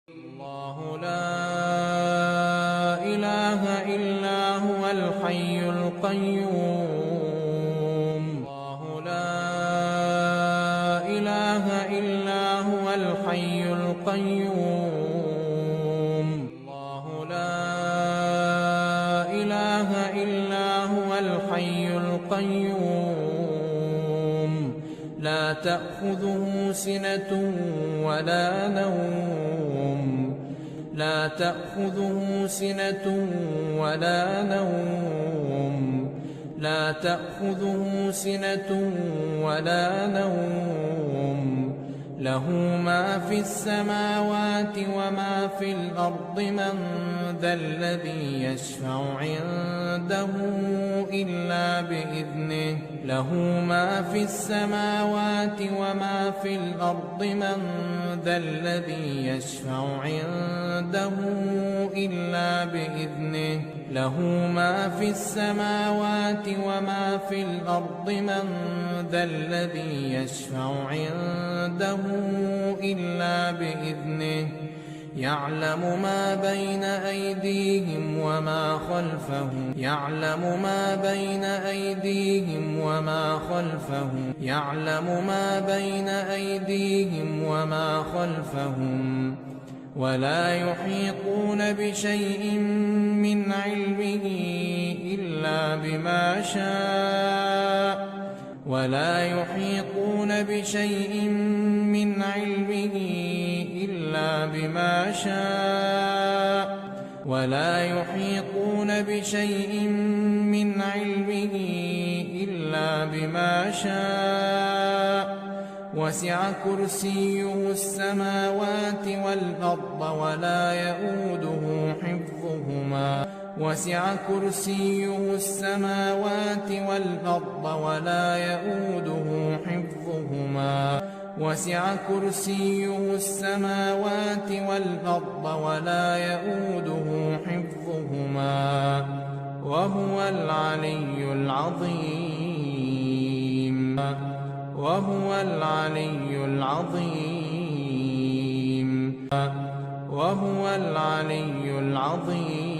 الله لا إله إلا هو الحي القيوم. الله لا إله إلا هو الحي القيوم. الله لا إله إلا هو الحي القيوم. لا تأخذه سنة ولا نوم. لا تأخذه سنة ولا نوم. لا تأخذه سنة ولا نوم. له ما في السماوات وما في الأرض. من ذا الذي يشفع عنده إلا بإذنه. له ما في السماوات وما في الأرض. من ذا الذي يشفع عنده إلا بإذنه. له ما في السماوات وما في الأرض. من ذا الذي يشفع عنده إلا بإذنه. يعلم ما بين أيديهم وما خلفهم. يعلم ما بين أيديهم وما خلفهم. يعلم ما بين أيديهم وما خلفهم. ولا يحيطون بشيء من علمه إلا بما شاء. ولا يحيطون بشيء من علمه إلا بما شاء. ولا يحيطون بشيء من علمه إلا بما شاء. وسع كرسيه السماوات والأرض ولا يئوده حفظهما. وسع كرسيه السماوات والأرض ولا يئوده حفظهما. وسع كرسيه السماوات والأرض ولا يئوده حفظهما. وهو العلي العظيم. وهو العلي العظيم. وهو العلي العظيم.